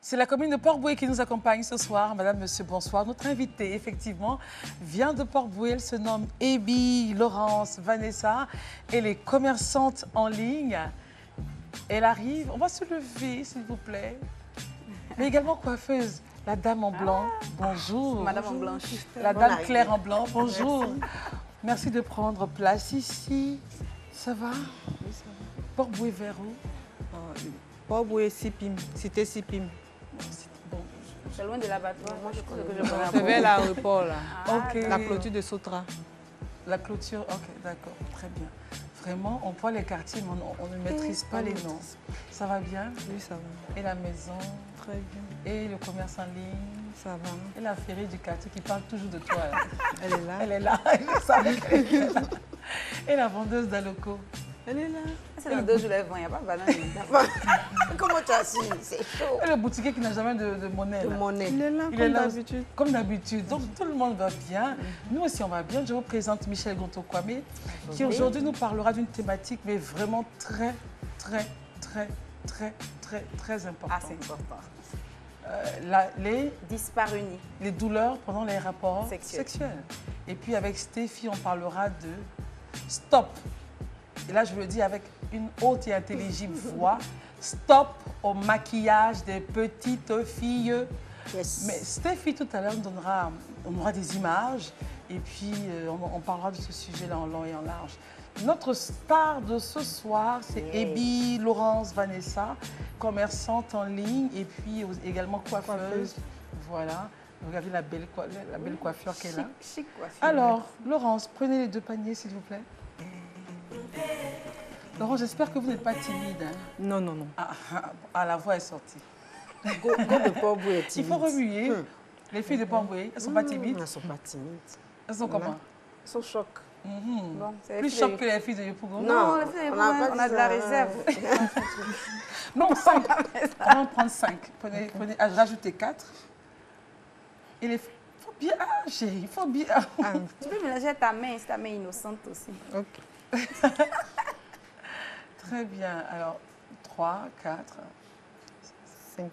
C'est la commune de Port-Bouët qui nous accompagne ce soir. Madame, monsieur, bonsoir. Notre invitée, effectivement, vient de Port-Bouët. Elle se nomme Ebi Laurence Vanessa. Elle est commerçante en ligne. Elle arrive. On va se lever, s'il vous plaît. Mais également coiffeuse. La dame en blanc, bonjour. Madame en blanche. La dame Claire en blanc, bonjour. Merci de prendre place ici. Ça va? Oui, ça va. Port-Bouët vers où? Port-Bouët, Sipim, cité Sipim. Bon. C'est loin de l'abattoir. Moi, je connais que je C'est vers l'aéroport, là. Ok. La clôture de Sotra. La clôture, ok, d'accord, très bien. Vraiment, on voit les quartiers, mais on ne maîtrise pas les noms. Ça va bien? Oui, ça va. Et la maison? Très bien. Et le commerce en ligne? Ça va. Et la féerie du quartier qui parle toujours de toi. Là. Elle est là. Elle est là, je savais qu'elle était là. Et la vendeuse d'Aloco? Elle est là. C'est dans 2 jours, elle vend, il n'y a pas de banane. Comment tu as su? C'est chaud. Et le boutiquier qui n'a jamais de monnaie. De là. monnaie. Il est là, Il comme est là d'habitude. Comme d'habitude. Donc tout le monde va bien. Nous aussi, on va bien. Je vous présente Michel Gonto-Kwame, qui aujourd'hui nous parlera d'une thématique, mais vraiment très importante. Ah, c'est important. Les Disparunis. douleurs pendant les rapports Sexuels. sexuels. Et puis avec Stéphie, on parlera de stop. Et là, je le dis avec une haute et intelligible voix. Stop au maquillage des petites filles. Yes. Mais Stéphie, tout à l'heure, on aura des images. Et puis, on parlera de ce sujet-là en long et en large. Notre star de ce soir, c'est Ebi Laurence Vanessa, commerçante en ligne et puis également coiffeuse. Voilà. Regardez la belle coiffure qu'elle a. Chic, quoi. Alors, Laurence, prenez les 2 paniers, s'il vous plaît. Laurence, j'espère que vous n'êtes pas timide. Hein? Non, non, non. La voix est sortie. Go de Port-Bouët est Il timide. faut remuer. Les filles de Port-Bouët, elles ne sont pas timides. Elles ne sont pas timides. Elles sont comment? Elles sont choc. Bon, c'est Plus choc que les filles de Yopougon. Non, les filles, on a de la réserve. Non, 5. On va en prendre 5. Prenez, rajoutez 4. Et les filles, il faut bien. Ah, chérie, il faut bien. Tu peux mélanger ta main, c'est ta main innocente aussi. Ok. Très bien. Alors, 3, 4. 5.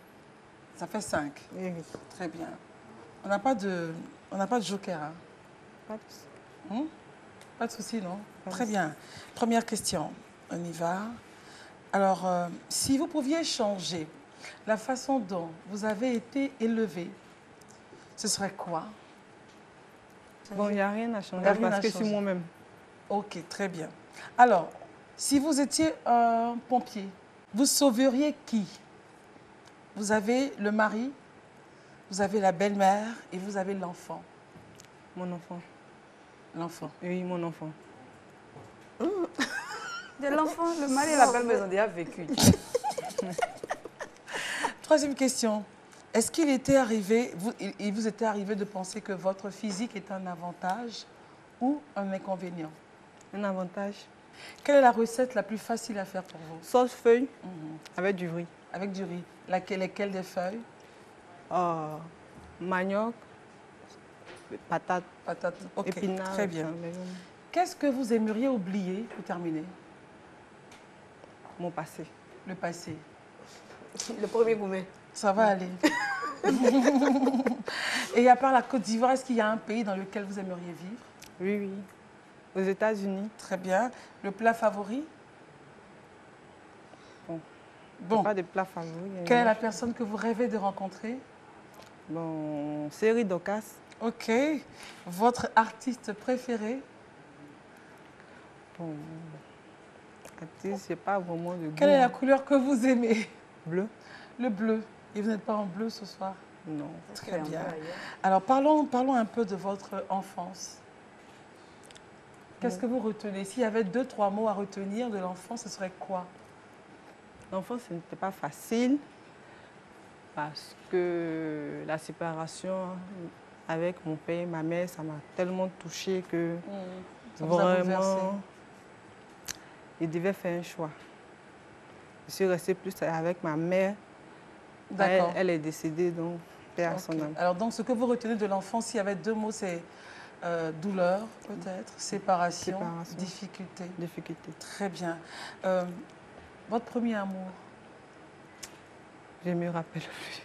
Ça fait 5. Oui, oui. Très bien. On n'a pas de joker. Hein? Pas de... Pas de souci, non? Pas de Très bien. Première question. On y va. Alors, si vous pouviez changer la façon dont vous avez été élevé, ce serait quoi? Bon, il n'y a rien à changer Il y a rien parce à que changer. c'est moi-même. Ok, très bien. Alors, si vous étiez un pompier, vous sauveriez qui? Vous avez le mari, vous avez la belle-mère et vous avez l'enfant. Mon enfant. L'enfant. Oui, mon enfant. De l'enfant, le mari et la belle-mère ont déjà vécu. Troisième question. Est-ce qu'il était arrivé, il vous était arrivé de penser que votre physique est un avantage ou un inconvénient? Un avantage. Quelle est la recette la plus facile à faire pour vous? Sauce feuille avec du riz. Avec du riz. Lesquelles des feuilles? Manioc, patate, Patates. Ok, épinards. très bien. mais Qu'est-ce que vous aimeriez oublier pour terminer? Mon passé. Le passé. Le premier gourmet. Ça va aller. Et à part la Côte d'Ivoire, est-ce qu'il y a un pays dans lequel vous aimeriez vivre? Oui, oui. Aux États-Unis. Très bien. Le plat favori? Bon. Pas de plat favori. Quelle est la personne que vous rêvez de rencontrer? Bon, série Docas. Ok. Votre artiste préféré? Bon, artiste, c'est pas vraiment de goût. Quelle est la couleur que vous aimez? Bleu? Le bleu. Et vous n'êtes pas en bleu ce soir? Non. Très bien. Alors parlons un peu de votre enfance. Qu'est-ce que vous retenez? S'il y avait 2, 3 mots à retenir de l'enfance, ce serait quoi? L'enfance, ce n'était pas facile parce que la séparation avec mon père et ma mère, ça m'a tellement touchée que Ça vous a bouleversé? vraiment, il devait faire un choix. Je suis restée plus avec ma mère. D'accord. Elle est décédée, donc paix à son Ok. âme. Alors donc, ce que vous retenez de l'enfance, s'il y avait 2 mots, c'est douleur, peut-être, séparation, difficulté. Difficulté. Très bien. Votre premier amour? Je me rappelle plus.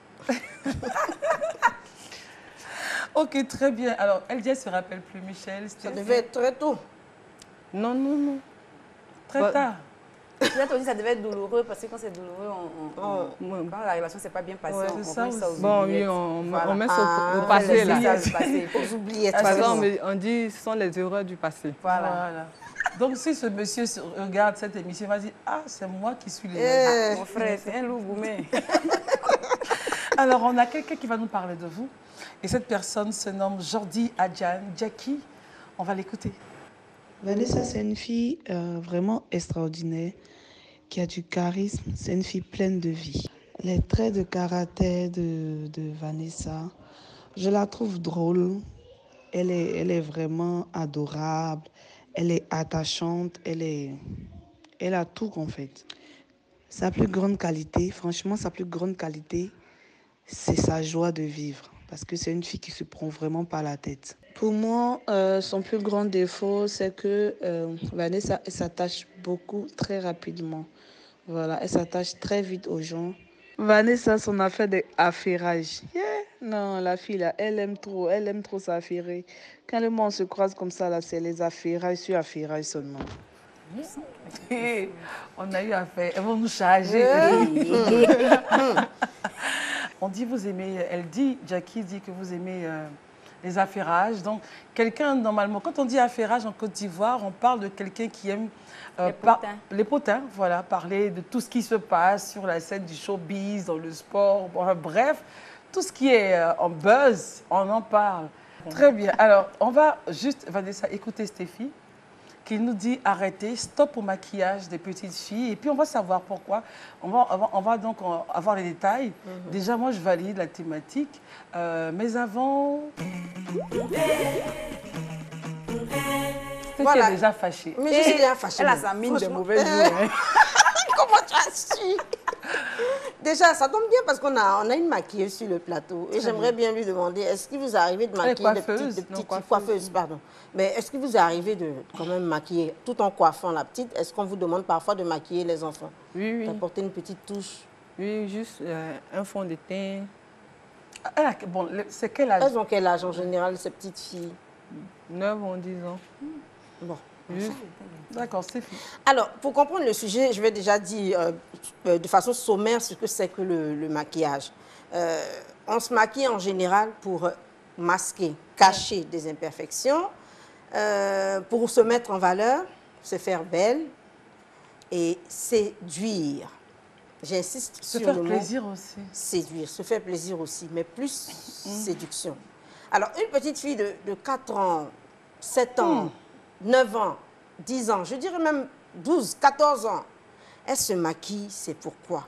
Ok, très bien. Alors, elle dit, elle ne se rappelle plus, Michel. Ça devait être très tôt. Non, non, non. Très tard. Peut-être aussi ça devait être douloureux parce que quand c'est douloureux, quand la relation ne s'est pas bien passée, Ouais, on c'est ça met ça aux aussi. Bon, oubliettes. oui, on Voilà. met ça au passé, laisse là. ça se passer. Aux oubliettes. Par c'est exemple, bon. on dit ce sont les erreurs du passé. Voilà. Donc, si ce monsieur regarde cette émission, il va dire, ah, c'est moi qui suis les... Ah, mon frère, c'est un loup gourmet. Alors, on a quelqu'un qui va nous parler de vous. Et cette personne se nomme Jordi Adjan Jackie. On va l'écouter. Vanessa, c'est une fille vraiment extraordinaire, qui a du charisme. C'est une fille pleine de vie. Les traits de caractère de Vanessa, je la trouve drôle. Elle est vraiment adorable. Elle est attachante. Elle a tout, en fait. Sa plus grande qualité, franchement, sa plus grande qualité, c'est sa joie de vivre. Parce que c'est une fille qui se prend vraiment pas la tête. Pour moi, son plus grand défaut, c'est que Vanessa, elle s'attache beaucoup, très rapidement. Voilà, elle s'attache très vite aux gens. Vanessa, son affaire d'affairage. Yeah. Non, la fille, là, elle aime trop s'affairer. Quand le monde se croise comme ça, là, c'est les affairages sur affairage seulement. On a eu affaire. Elles vont nous charger. On dit vous aimez, Jackie dit que vous aimez les affairages. Donc, quelqu'un, normalement, quand on dit affairage en Côte d'Ivoire, on parle de quelqu'un qui aime les potins, voilà, parler de tout ce qui se passe sur la scène du showbiz, dans le sport, bref, tout ce qui est en buzz, on en parle. Très bien. Alors, on va juste, Vanessa, écouter Stéphie, qui nous dit arrêtez, stop au maquillage des petites filles. Et puis, on va savoir pourquoi. On va donc avoir les détails. Déjà, moi, je valide la thématique. Mais avant... Stéphie est déjà fâchée. Mais je suis déjà fâchée. Elle a sa mine de mauvais jour. Comment tu as su? Déjà, ça tombe bien parce qu'on a une maquilleuse sur le plateau. Et j'aimerais bien lui demander, est-ce qu'il vous arrive de maquiller de petites coiffeuses, pardon. Mais est-ce qu'il vous arrive de quand même maquiller tout en coiffant la petite? Est-ce qu'on vous demande parfois de maquiller les enfants? Oui, oui. D'apporter une petite touche? Oui, juste un fond de teint. Bon, c'est quel âge? Elles ont quel âge en général, ces petites filles? 9 ans, 10 ans. Bon. D'accord, Stéphie. Alors, pour comprendre le sujet, je vais déjà dire de façon sommaire ce que c'est que le maquillage. On se maquille en général pour masquer, cacher des imperfections, pour se mettre en valeur, se faire belle et séduire. J'insiste sur le mot. Se faire plaisir aussi. Séduire, se faire plaisir aussi, mais plus séduction. Alors, une petite fille de 4 ans, 7 ans, 9 ans, 10 ans, je dirais même 12, 14 ans, elle se maquille, c'est pourquoi.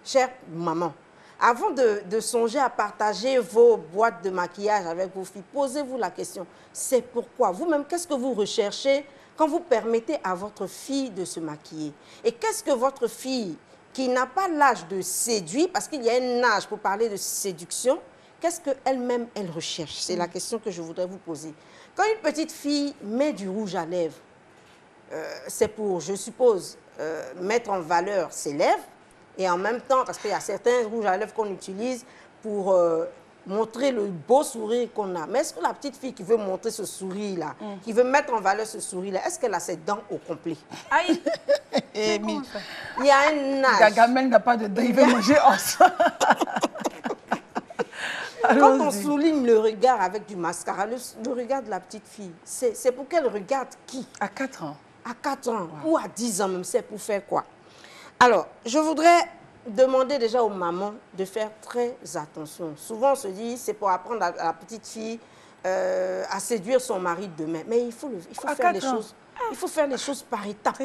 Chère maman, avant de songer à partager vos boîtes de maquillage avec vos filles, posez-vous la question, c'est pourquoi. Vous-même, qu'est-ce que vous recherchez quand vous permettez à votre fille de se maquiller? Et qu'est-ce que votre fille, qui n'a pas l'âge de séduire, parce qu'il y a un âge pour parler de séduction, qu'est-ce qu'elle-même, elle recherche? C'est la question que je voudrais vous poser. Quand une petite fille met du rouge à lèvres, c'est pour, je suppose, mettre en valeur ses lèvres, et en même temps, parce qu'il y a certains rouges à lèvres qu'on utilise pour montrer le beau sourire qu'on a. Mais est-ce que la petite fille qui veut montrer ce sourire-là, qui veut mettre en valeur ce sourire-là, est-ce qu'elle a ses dents au complet? Aïe! Il y a un âge. Gagamel n'a pas de dents, il veut manger os. Quand on souligne le regard avec du mascara, le regard de la petite fille, c'est pour qu'elle regarde qui? À 4 ans. À 4 ans ou à 10 ans même, c'est pour faire quoi? Alors, je voudrais demander déjà aux mamans de faire très attention. Souvent, on se dit, c'est pour apprendre à la petite fille à séduire son mari demain. Mais il faut faire les choses. Il faut faire les choses par étapes.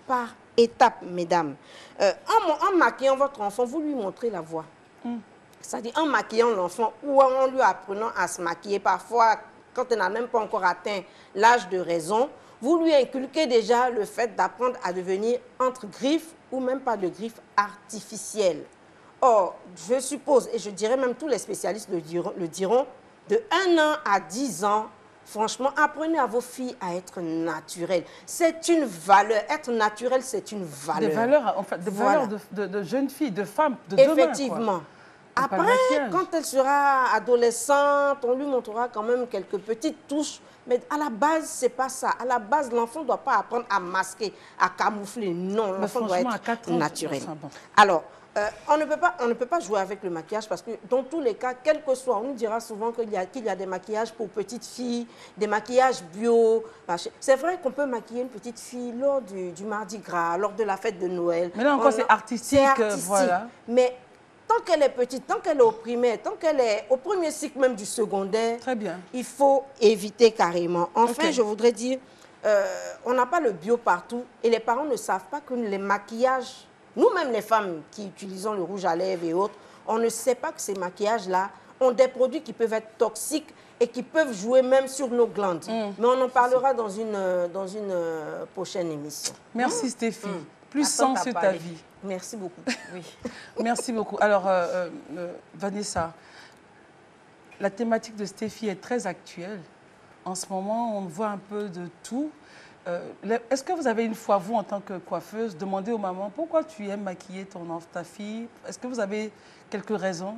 Par étapes, mesdames. En maquillant votre enfant, vous lui montrez la voie. C'est-à-dire en maquillant l'enfant ou en lui apprenant à se maquiller. Parfois, quand elle n'a même pas encore atteint l'âge de raison, vous lui inculquez déjà le fait d'apprendre à devenir entre griffes ou même pas de griffes artificielles. Or, je suppose, et je dirais même tous les spécialistes le diront, de 1 an à 10 ans, franchement, apprenez à vos filles à être naturelles. C'est une valeur. Être naturelle, c'est une valeur. Des valeurs, en fait, des valeurs de jeunes filles, de femmes, de demain. Effectivement. Pas le Après, maquillage. quand elle sera adolescente, on lui montrera quand même quelques petites touches. Mais à la base, c'est pas ça. À la base, l'enfant ne doit pas apprendre à masquer, à camoufler. Non, Mais l'enfant doit franchement, à être 4 ans, naturel. enfin, bon. Alors, on ne peut pas jouer avec le maquillage parce que dans tous les cas, quel que soit, on nous dira souvent qu'il y a des maquillages pour petites filles, des maquillages bio. C'est vrai qu'on peut maquiller une petite fille lors du Mardi Gras, lors de la fête de Noël. Mais là encore, c'est artistique, voilà. Mais tant qu'elle est petite, tant qu'elle est au primaire, tant qu'elle est au premier cycle même du secondaire, Très bien. il faut éviter carrément. Enfin, Ok. je voudrais dire, on n'a pas le bio partout et les parents ne savent pas que les maquillages, nous-mêmes les femmes qui utilisons le rouge à lèvres et autres, on ne sait pas que ces maquillages-là ont des produits qui peuvent être toxiques et qui peuvent jouer même sur nos glandes. Mais on en parlera dans une prochaine émission. Merci Stéphie. Plus Attends, sens t'as sur ta parlé. vie. Merci beaucoup. Oui. Merci beaucoup. Alors, Vanessa, la thématique de Stéphie est très actuelle. En ce moment, on voit un peu de tout. Est-ce que vous avez une fois, vous, en tant que coiffeuse, demandé aux mamans pourquoi tu aimes maquiller ta fille? Est-ce que vous avez quelques raisons?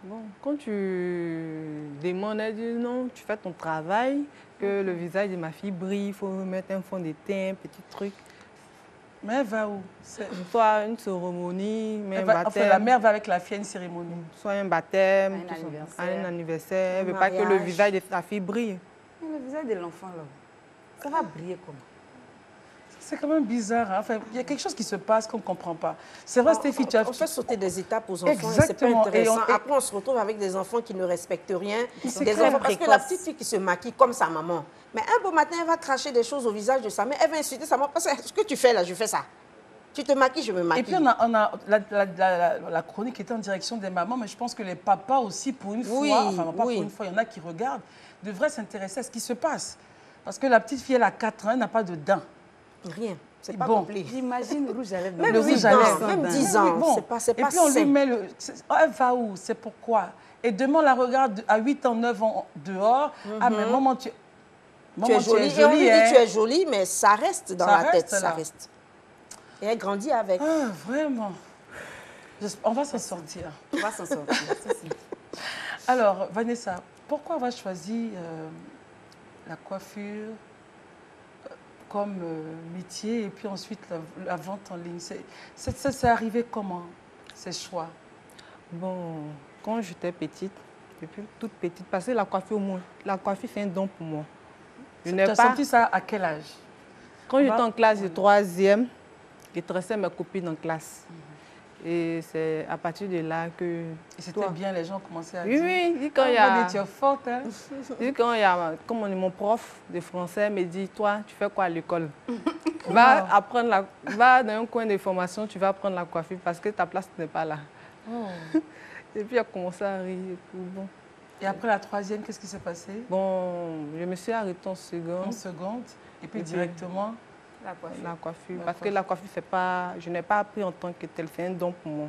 Bon, quand tu demandes, elle dit non, tu fais ton travail, que le visage de ma fille brille, il faut mettre un fond de teint, petit truc. Mais elle va où? Soit une cérémonie, mais un baptême. Enfin, la mère va avec la fille à une cérémonie. Soit un baptême, Un tout ça. anniversaire. Un anniversaire. Elle Un ne veut pas que le mariage. visage de sa fille brille. Mais le visage de l'enfant, là, ça va briller comment? C'est quand même bizarre. Hein? Enfin, il y a quelque chose qui se passe qu'on ne comprend pas. C'est vrai, Stéphie, tu as... On fait sauter des étapes aux enfants et c'est pas Exactement. intéressant. Et Après, on se retrouve avec des enfants qui ne respectent rien. C'est Des clair. enfants, parce que la petite fille qui se maquille comme sa maman, mais un beau matin, elle va cracher des choses au visage de sa mère, elle va insulter sa maman. Parce que ce que tu fais là, je fais ça. Tu te maquilles, je me maquille. Et puis, la chronique était en direction des mamans, mais je pense que les papas aussi, pour une Oui, fois, enfin, pas oui. pour une fois, il y en a qui regardent, devraient s'intéresser à ce qui se passe. Parce que la petite fille, elle a 4 ans, elle n'a pas de dents. Rien. C'est pas Bon. complet. J'imagine le rouge à lèvres. Même Le 8 rouge à ans, lèvres. même 10 Oui, ans, bon. c'est pas Et puis, on lui sain. met le... Oh, elle va où? C'est pourquoi? Et demain, on la regarde à 8 ans, 9 ans dehors. Ah, mais maman, tu Tu es jolie. Et on lui dit hein? tu es jolie, mais ça reste dans Ça la tête. reste Ça là. reste. Et elle grandit avec. Ah, vraiment. On va s'en sortir. On va s'en sortir. ça, c'est- Alors, Vanessa, pourquoi avoir choisi la coiffure comme métier et puis ensuite la vente en ligne? C'est arrivé comment, ces choix? Bon, quand j'étais petite, depuis toute petite, parce que la coiffure, c'est un don pour moi. Je Tu n'ai as pas... senti ça à quel âge? Quand j'étais en classe de 3e, je tressais mes copines en classe. Et c'est à partir de là que... Et c'était bien, les gens commençaient à Oui, dire... oui, quand Ah, il y a... Vanessa, tu es forte, hein? Quand il y a... Comme mon prof de français me dit, toi, tu fais quoi à l'école? Va apprendre va dans un coin de formation, tu vas apprendre la coiffure parce que ta place n'est pas là. Oh. Et puis, il a commencé à rire. Et tout, bon. Et après la 3e, qu'est-ce qui s'est passé? Bon, je me suis arrêtée en En seconde. seconde. Et puis Et puis- directement... La coiffure. La coiffure. La Parce que coiffure. la coiffure, c'est pas... Je n'ai pas appris en tant que tel. C'est un don pour moi.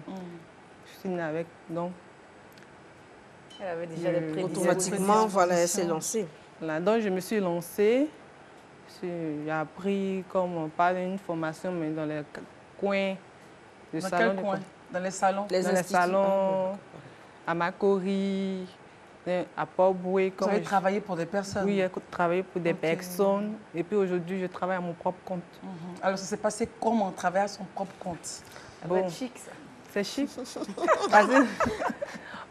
Je suis née avec. Donc, Elle avait déjà des prévisions. Automatiquement, voilà, elle s'est lancée. voilà. Donc, je me suis lancée. J'ai appris, comme on parle, une formation, mais dans les coins de Dans salon. quel coin? Dans les salons? Les Dans les instituts. salons, à Macori, à Port-Boué. Vous avez travaillé pour des personnes? Oui, j'ai travaillé pour des Ok. personnes. Et puis aujourd'hui, je travaille à mon propre compte. Mhm. Alors, ça s'est passé comment on travaille à son propre compte? Ça doit être chic, ça. C'est chic.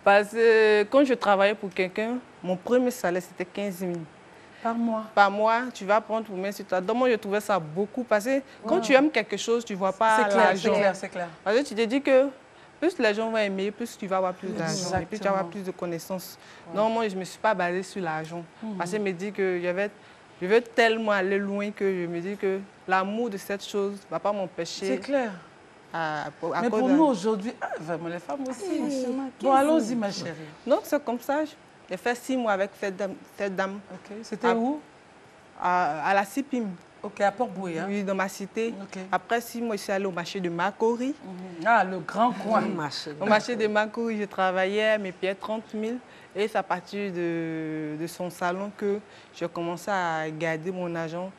Parce que quand je travaillais pour quelqu'un, mon premier salaire, c'était 15 000. Par mois? Par mois, tu vas prendre pour mettre sur toi. Donc, moi, je trouvais ça beaucoup. Parce que quand tu aimes quelque chose, tu ne vois pas C'est clair, c'est l'argent. clair, c'est clair. Parce que tu te dis que plus les gens vont aimer, plus tu vas avoir plus d'argent. Et puis tu vas avoir plus de connaissances. Donc, moi, je ne me suis pas basée sur l'argent. Parce que je me dis que je veux tellement aller loin que je me dis que l'amour de cette chose ne va pas m'empêcher. C'est clair. À Mais cause pour d'un- nous aujourd'hui, vraiment les femmes aussi. franchement, Bon, allons-y, ma chérie. Donc, c'est comme ça. J'ai fait 6 mois avec cette dame Ok. C'était Ah. où? à la CIPIM, Ok, à Port-Boué. Hein? oui, dans ma cité. Ok. Après 6 mois, je suis allée au marché de Macori. Mhm. Ah, le grand coin. Au marché de Macori, je travaillais, mes pieds 30 000. Et c'est à partir de son salon que j'ai commencé à garder mon argent.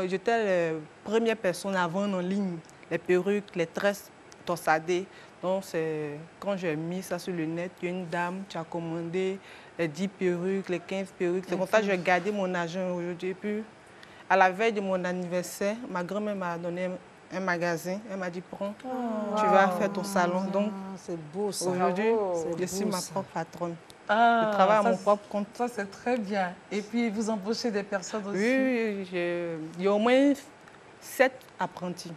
J'étais la première personne à vendre en ligne les perruques, les tresses torsadées. Donc, quand j'ai mis ça sur le net, il y a une dame qui a commandé les 10 perruques, les 15 perruques. C'est comme ça que j'ai gardé mon argent aujourd'hui. Puis, à la veille de mon anniversaire, ma grand-mère m'a donné un magasin. Elle m'a dit, prends, tu vas faire ton salon. Donc, c'est beau ça. aujourd'hui, je suis ma propre patronne. Je travaille à mon propre compte. Ça, c'est très bien. Et puis, vous embauchez des personnes aussi? Oui, il y a au moins 7 apprentis.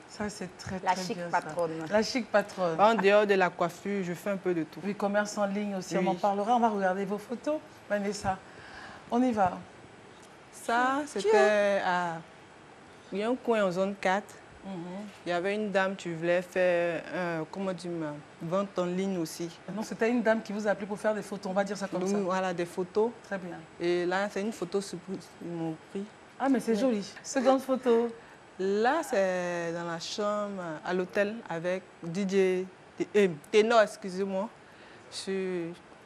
Ça, c'est très La chic chic patronne. La chic patronne. En dehors de la coiffure, je fais un peu de tout. Oui, commerce en ligne aussi, Oui. on en parlera. On va regarder vos photos, Vanessa. On y va. Ça, c'était à... Il y a un coin en zone 4. Il y avait une dame qui voulait faire, comment dire, vente en ligne aussi. Non, c'était une dame qui vous a appelé pour faire des photos, on va dire ça comme ça. Voilà, des photos. Très bien. Et là, c'est une photo surprise qu'ils m'ont pris. Ah, mais c'est joli. Seconde photo. Là, c'est dans la chambre, à l'hôtel, avec DJ, Ténor, excusez-moi.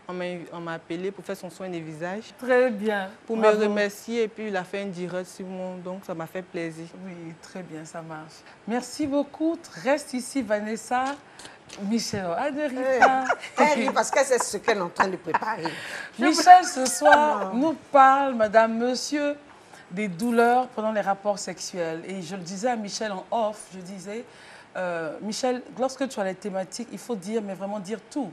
On m'a appelé pour faire son soin des visages. Très bien. Pour Bravo. me remercier, et puis il a fait un direct sur moi, donc ça m'a fait plaisir. Oui, très bien, ça marche. Merci beaucoup. Reste ici, Vanessa. Michel, elle ne rit pas. Elle rit parce que c'est ce qu'elle est en train de préparer. Michel, ce soir, nous parle, madame, monsieur, des douleurs pendant les rapports sexuels. Et je le disais à Michel en off, je disais, Michel, lorsque tu as les thématiques, il faut dire, mais vraiment dire tout.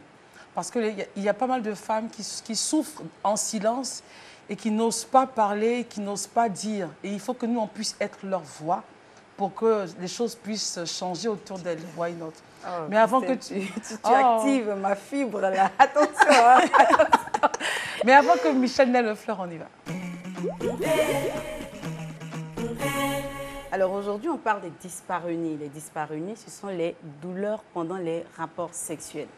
Parce qu'il y a pas mal de femmes qui souffrent en silence et qui n'osent pas parler, qui n'osent pas dire. Et il faut que nous, on puisse être leur voix pour que les choses puissent changer autour d'elles. Why not? Oh, mais avant que tu actives ma fibre là. Attention, hein. Mais avant que Michel n'ait le fleur, on y va. Alors aujourd'hui, on parle des dyspareunies. Les dyspareunies, ce sont les douleurs pendant les rapports sexuels.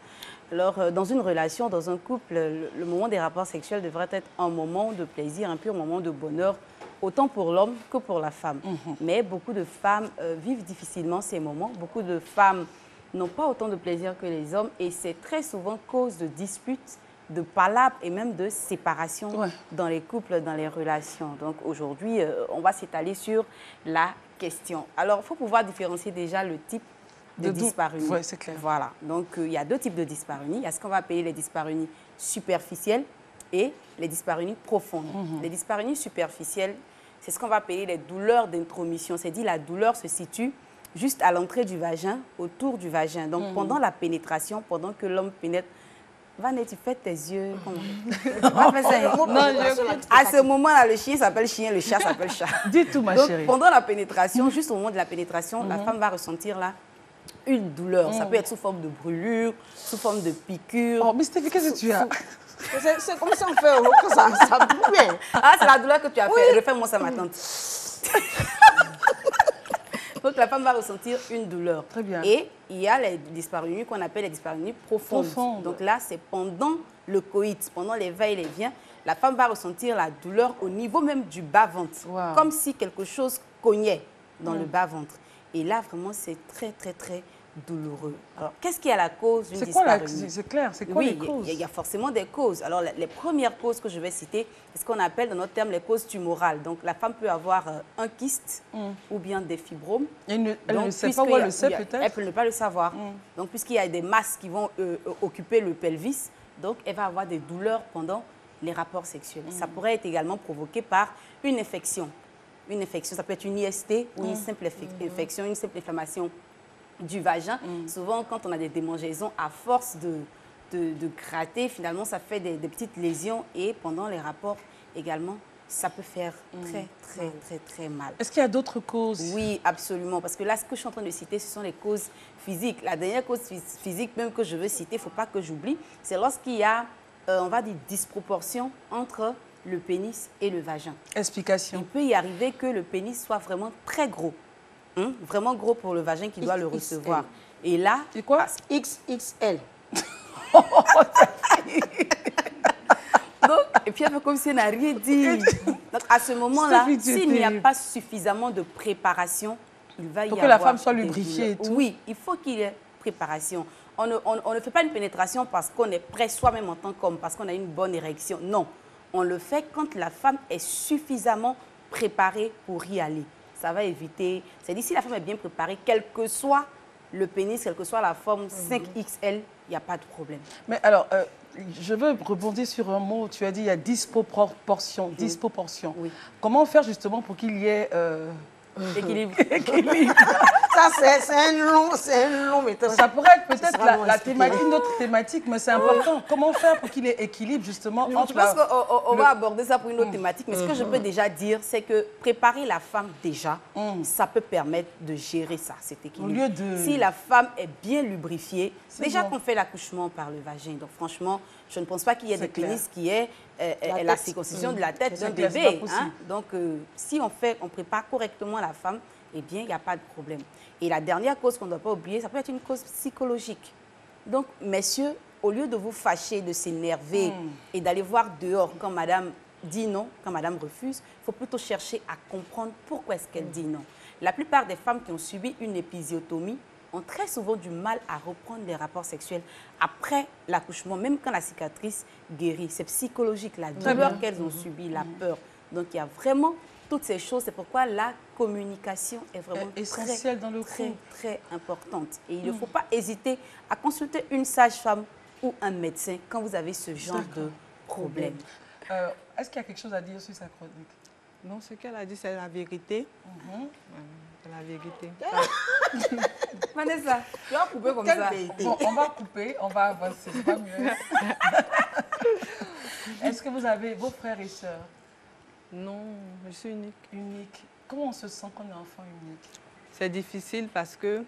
Alors, dans une relation, dans un couple, le moment des rapports sexuels devrait être un moment de plaisir, un pur moment de bonheur, autant pour l'homme que pour la femme. Mais beaucoup de femmes vivent difficilement ces moments. Beaucoup de femmes n'ont pas autant de plaisir que les hommes et c'est très souvent cause de disputes, de palabres et même de séparation dans les couples, dans les relations. Donc aujourd'hui, on va s'étaler sur la question. Alors, il faut pouvoir différencier déjà le type de dyspareunie. Oui, c'est clair. Voilà. Donc, il y a deux types de dyspareunie. Il y a ce qu'on va appeler les dyspareunies superficielles et les dyspareunies profondes. Les dyspareunies superficielles, c'est ce qu'on va appeler les douleurs d'intromission. C'est-à-dire la douleur se situe juste à l'entrée du vagin, autour du vagin. Donc, pendant la pénétration, pendant que l'homme pénètre, Vané, tu fais tes yeux. À ce moment-là, le chien s'appelle chien, le chat s'appelle chat. Dis tout, ma Donc, chérie. pendant la pénétration, juste au moment de la pénétration, la femme va ressentir là une douleur. Ça peut être sous forme de brûlure, sous forme de piqûre. Oh, mais Stéphie, qu'est-ce que tu as? C'est comme ça on fait que ça bouge bien. Ah, c'est la douleur que tu as fait. Refais-moi ça, ma tante. Donc, la femme va ressentir une douleur. Très bien. Et il y a les dyspareunies qu'on appelle les dyspareunies profondes. Donc là, c'est pendant le coït, pendant les va-et-vient, la femme va ressentir la douleur au niveau même du bas-ventre. Wow. Comme si quelque chose cognait dans le bas-ventre. Et là, vraiment, c'est très, très, très douloureux. Alors, qu'est-ce qui est la cause d'une dyspareunie? C'est clair, c'est quoi les causes? Il y a forcément des causes. Alors, les premières causes que je vais citer, c'est ce qu'on appelle dans notre terme les causes tumorales. Donc, la femme peut avoir un kyste ou bien des fibromes. Elle ne sait pas puisqu'il où y a- elle le sait, il y a- peut-être? Elle peut ne pas le savoir. Donc, puisqu'il y a des masses qui vont occuper le pelvis, donc elle va avoir des douleurs pendant les rapports sexuels. Ça pourrait être également provoqué par une infection. Une infection, ça peut être une IST ou une simple infection, une simple inflammation du vagin. Souvent, quand on a des démangeaisons, à force de gratter, finalement, ça fait des petites lésions. Et pendant les rapports également, ça peut faire très, très, très, très mal. Est-ce qu'il y a d'autres causes? Oui, absolument. Parce que là, ce que je suis en train de citer, ce sont les causes physiques. La dernière cause physique même que je veux citer, il ne faut pas que j'oublie, c'est lorsqu'il y a, on va dire, disproportion entre le pénis et le vagin. Il Explication. peut y arriver que le pénis soit vraiment très gros. Vraiment gros pour le vagin qui doit le recevoir. Et là, C'est quoi? XXL. donc, et puis elle fait comme si elle n'a rien dit. Donc à ce moment-là, Sophie, tu s'il n'y a étais- pas suffisamment de préparation, il va y Pour avoir que la femme soit des lubrifiée et douleurs. tout. Oui, il faut qu'il y ait préparation. On ne fait pas une pénétration parce qu'on est prêt soi-même en tant qu'homme, parce qu'on a une bonne érection. Non, on le fait quand la femme est suffisamment préparée pour y aller. Ça va éviter... C'est-à-dire, si la femme est bien préparée, quel que soit le pénis, quelle que soit la forme, 5XL, il n'y a pas de problème. Mais alors, je veux rebondir sur un mot. Tu as dit il y a disproportion. Disproportion. Oui. Comment faire justement pour qu'il y ait... Équilibre. Ça, c'est un long méthode. Ça pourrait être peut-être sera long à la expliquer. thématique, une autre thématique, mais c'est important. Comment faire pour qu'il y ait équilibre justement Je entre pense la... qu'on va aborder ça pour une autre thématique, mais ce que je peux déjà dire, c'est que préparer la femme déjà, ça peut permettre de gérer ça, cet équilibre. Au lieu de- Si la femme est bien lubrifiée, C'est déjà bon. qu'on fait l'accouchement par le vagin. Donc franchement, je ne pense pas qu'il y ait C'est des pénis qui aient la tête. circoncision de la tête d'un C'est clair, c'est bébé. pas possible. Donc si on prépare correctement la femme, eh bien, il n'y a pas de problème. Et la dernière cause qu'on ne doit pas oublier, ça peut être une cause psychologique. Donc, messieurs, au lieu de vous fâcher, de s'énerver et d'aller voir dehors quand madame dit non, quand madame refuse, il faut plutôt chercher à comprendre pourquoi est-ce qu'elle dit non. La plupart des femmes qui ont subi une épisiotomie ont très souvent du mal à reprendre les rapports sexuels après l'accouchement, même quand la cicatrice guérit. C'est psychologique, la douleur qu'elles ont subie, la peur. Donc, il y a vraiment toutes ces choses. C'est pourquoi la communication est vraiment essentielle dans le très, couple. très importante. Et il ne faut pas hésiter à consulter une sage-femme ou un médecin quand vous avez ce genre de problème. Est-ce qu'il y a quelque chose à dire sur sa chronique? Non, ce qu'elle a dit, c'est la vérité. C'est la vérité. Vanessa, tu vas couper comme Quelle ça. vérité. Bon, on va couper, on va avancer, c'est pas mieux. Est-ce que vous avez vos frères et sœurs Non, je suis unique. uniques? Comment on se sent quand on est enfant unique? C'est difficile parce que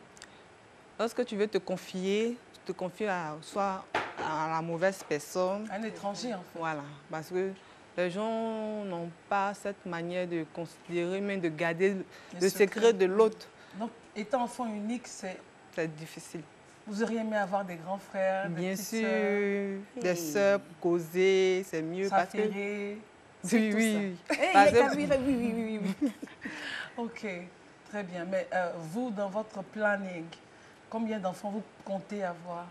lorsque tu veux te confier, tu te confies soit à la mauvaise personne. Un étranger, en fait. Voilà, parce que les gens n'ont pas cette manière de considérer, mais de garder le secret de l'autre. Donc, étant enfant unique, c'est... C'est difficile. Vous auriez aimé avoir des grands frères, des Bien petites sûr, sœurs, des sœurs pour causer, c'est mieux parce que... s'affairer. Oui, oui. Hey, Parce il a que- vu, oui. Ok, très bien. Mais vous, dans votre planning, combien d'enfants vous comptez avoir?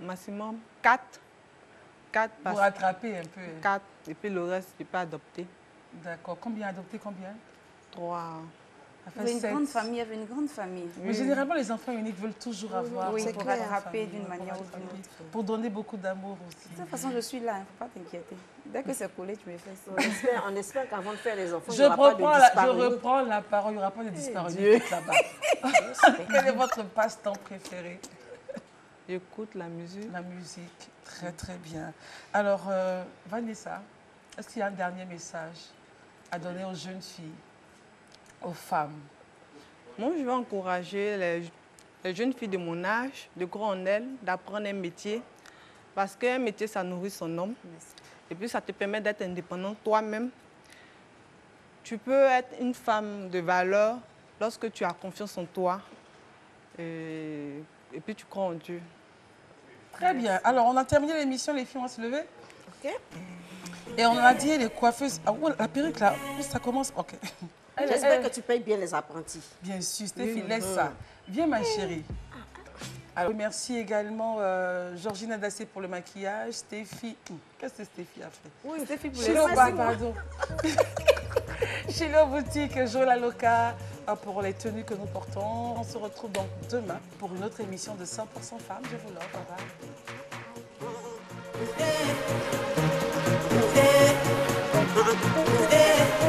Maximum 4. 4 Pour rattraper un peu. 4. Et puis le reste, je peux adopter. D'accord. Combien adopter, combien? 3. Ça Vous fait avez une 7. grande famille, avec une grande famille. Mais généralement, les enfants uniques veulent toujours avoir. Oui, une pour grande rattraper famille, d'une pour manière ou rattraper, d'une autre. Pour donner beaucoup d'amour aussi. De toute façon, je suis là, il ne faut pas t'inquiéter. Dès que c'est collé, tu me fais ça. On espère qu'avant de faire les enfants, il Je n'y aura pas de reprends disparus. la parole, il n'y aura pas de disparus Dieu. là-bas. Quel est votre passe-temps préféré? J'écoute la musique. La musique, très très bien. Alors, Vanessa, est-ce qu'il y a un dernier message à donner aux jeunes filles, aux femmes? Moi, je vais encourager les jeunes filles de mon âge, de croire en elles, d'apprendre un métier. Parce qu'un métier, ça nourrit son homme. Et puis, ça te permet d'être indépendant toi-même. Tu peux être une femme de valeur lorsque tu as confiance en toi. Et puis, tu crois en Dieu. Très bien. Alors, on a terminé l'émission, les filles, on va se lever. Ok. Et on a dit les coiffeuses. Ah, ouais, la perruque là, ça commence. Ok. J'espère que tu payes bien les apprentis. Bien sûr, Stéphie, laisse ça. Viens, ma chérie. Alors, merci également Georgina Dassé pour le maquillage. Stéphie. Qu'est-ce que Stéphie a fait? Oui, c'est fait pour Chez les le pardon. Chez la boutique Jola Loca pour les tenues que nous portons. On se retrouve donc demain pour une autre émission de 100% femmes. Je vous l'offre. Bye bye.